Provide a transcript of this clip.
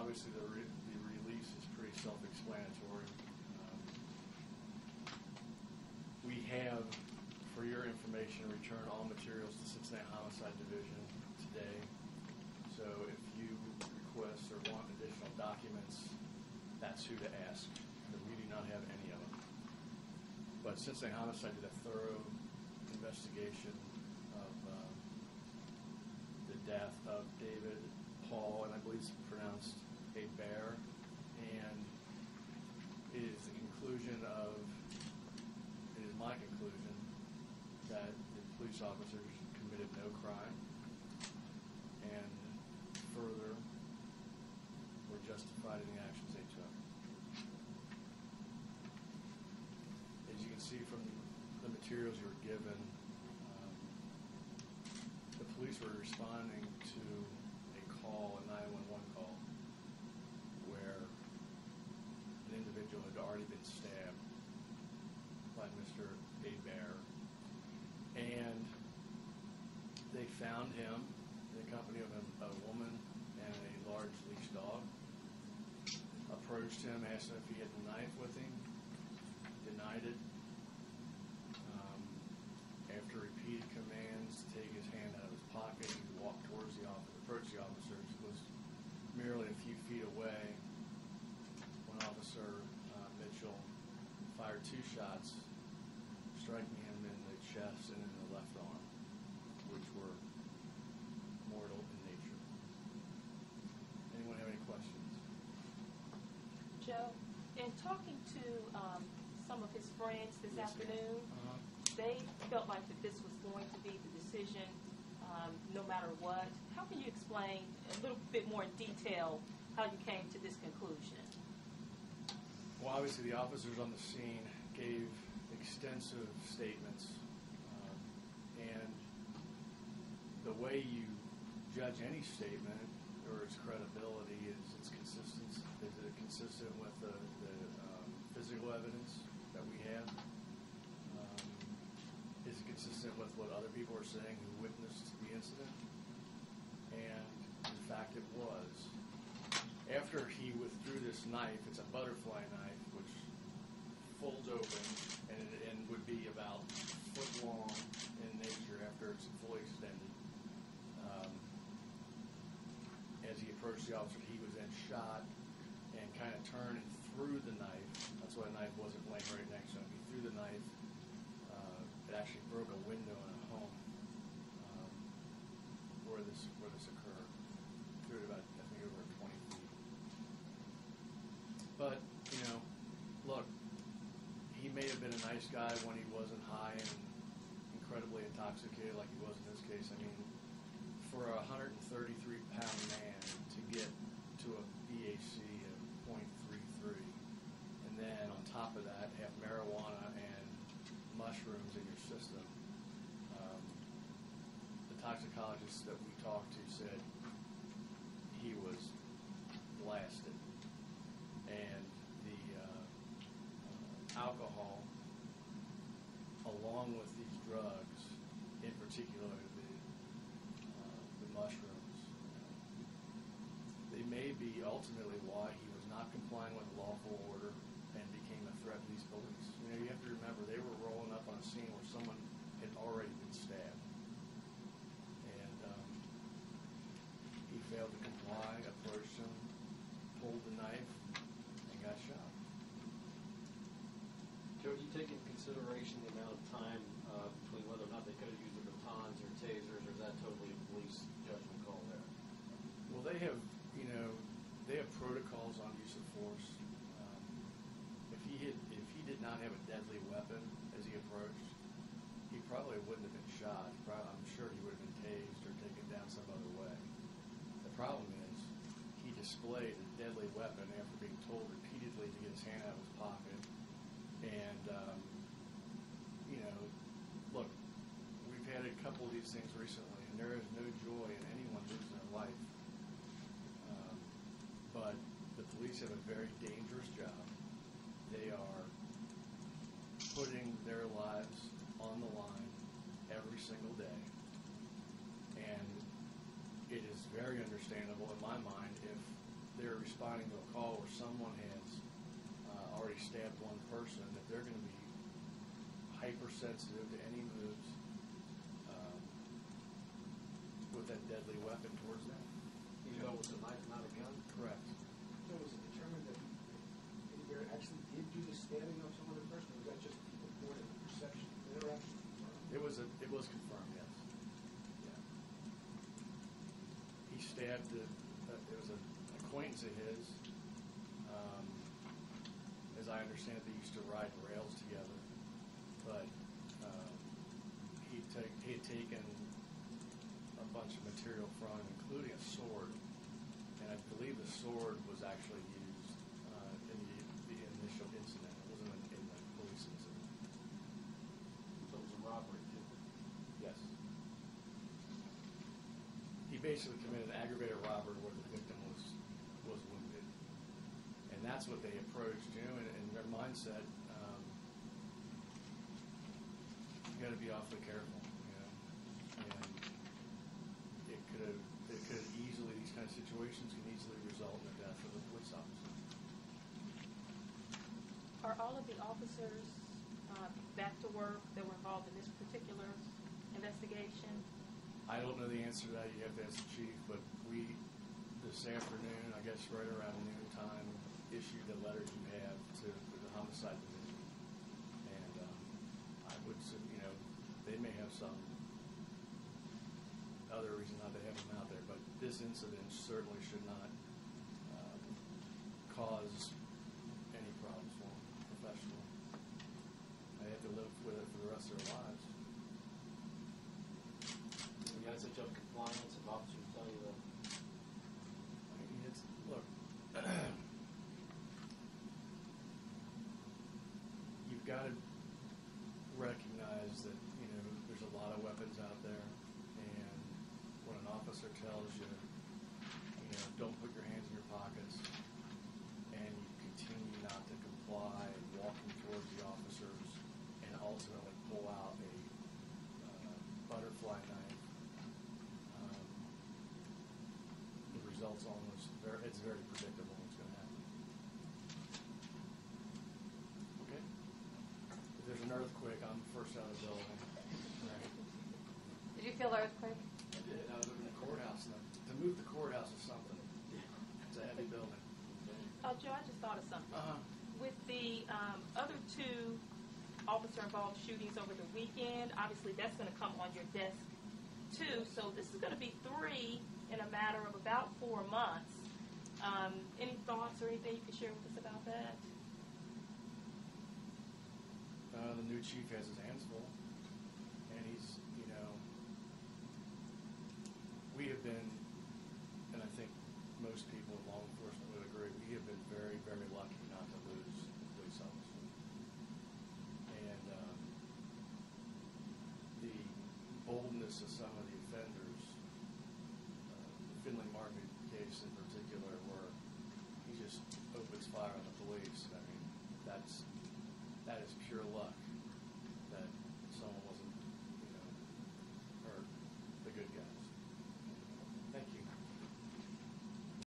obviously the release is pretty self-explanatory. We have, for your information, returned all materials to Cincinnati Homicide Division today. So if you request or want additional documents, that's who to ask. We do not have any of them. But Cincinnati Homicide did a thorough investigation of the death of David Paul, and I believe it's pronounced a bear, and it is the conclusion of, it is my conclusion, that the police officers committed no crime, and further were justified in the actions they took. As you can see from the materials you were given, the police were responding to a call, a 911 call, where an individual had already been stabbed by Mr. Bear, and they found him in the company of a woman and a large leash dog, approached him, asked him if he had a knife with him, denied it. After repeated commands to take his hand out of his pocket, he walked towards the officer, approached the officers, was merely a few feet away when Officer Mitchell fired 2 shots, striking him in the chest and in the left arm, which were mortal in nature. Anyone have any questions? Joe, in talking to some of his friends this afternoon, they felt like that this was going to be the decision no matter what. How can you explain a little bit more in detail how you came to this conclusion? Well, obviously the officers on the scene gave extensive statements, and the way you judge any statement or its credibility is its consistency. Is it consistent with the physical evidence that we have? Is it consistent with what other people are saying who witnessed the incident? And in fact it was. After he withdrew this knife, it's a butterfly knife, which folds open and would be about a foot long in nature after it's fully extended. As he approached the officer, he was then shot and kind of turned and threw the knife. That's why the knife wasn't laying right next to him. He threw the knife. It actually broke a window in a home where this occurred. Threw it about, I think, over 20 feet. But, look, he may have been a nice guy when he wasn't high and incredibly intoxicated like he was in this case. I mean, for a 133-pound man to get to a BAC of .33, and then on top of that have marijuana and mushrooms in your system, the toxicologists that we talked to said he was blasted, and the alcohol, along with these drugs, in particular the mushrooms, they may be ultimately why he was not complying with the lawful order and became a threat to these police. You have to remember, they were rolling up on a scene where someone had already been stabbed. And he failed to comply, approached him, pulled the knife, and got shot. Joe, do you take into consideration the amount of time between whether or not they could have used the batons or tasers, or is that totally a police judgment call there? Well, they have protocols on use of force. If he did not have a deadly weapon as he approached, he probably wouldn't have been shot. I'm sure he would have been tased or taken down some other way. The problem is he displayed a deadly weapon after being told repeatedly to get his hand out of his pocket. And, look, we've had a couple of these things recently, and there is no joy in anyone losing their life. But the police have a very dangerous job. They are putting their lives on the line every single day. And it is very understandable in my mind if they're responding to a call where someone has already stabbed one person, that they're going to be hypersensitive to any moves with that deadly weapon towards them. Even though it was a knife, not a gun? Correct. So was it determined that he actually did do the stabbing of someone in person, or was that just reported perception? They were actually confirmed? It was confirmed, yes. Yeah. He stabbed it was an acquaintance of his. As I understand it, they used to ride rails together. But he had taken a bunch of material from him, including a sword. And I believe the sword was actually used in the initial incident. It wasn't in the police incident. So it was a robbery, too? Yes. He basically committed aggravated robbery where the victim was wounded. And that's what they approached, and their mindset, you got to be awfully careful, and it could have easily, these kind of situations can easily result in the death of a police officer. Are all of the officers back to work that were involved in this particular investigation? I don't know the answer to that. You have to ask the chief, but we, this afternoon, I guess right around noon time, issued the letter you have to the homicide division. And I would say, they may have some other reason not to have them out there, but this incident certainly should not cause any problems for them professionally. They have to live with it for the rest of their lives. You got such a compliance if officers tell you that. I mean, look, you've got to recognize that, there's a lot of weapons out there, and when an officer tells you, don't put your hands in your pockets, and you continue not to comply, walking towards the officers, and ultimately pull out a butterfly knife, the results it's very predictable what's going to happen. Okay? If there's an earthquake, I'm first out of the building. Right. Did you feel the earthquake? I did. I was in the courthouse. To move the courthouse is something. It's a heavy building. Joe, I just thought of something. Uh-huh. With the other two officer-involved shootings over the weekend, obviously that's going to come on your desk too. So this is going to be 3 in a matter of about 4 months. Any thoughts or anything you can share with us about that? The new chief has his hands full, and he's, we have been, and I think most people in law enforcement would agree, we have been very, very lucky not to lose a police officer. And the boldness of some of the offenders, the Finley Market case in particular, where he just opens fire on the police. I mean, that is pure luck.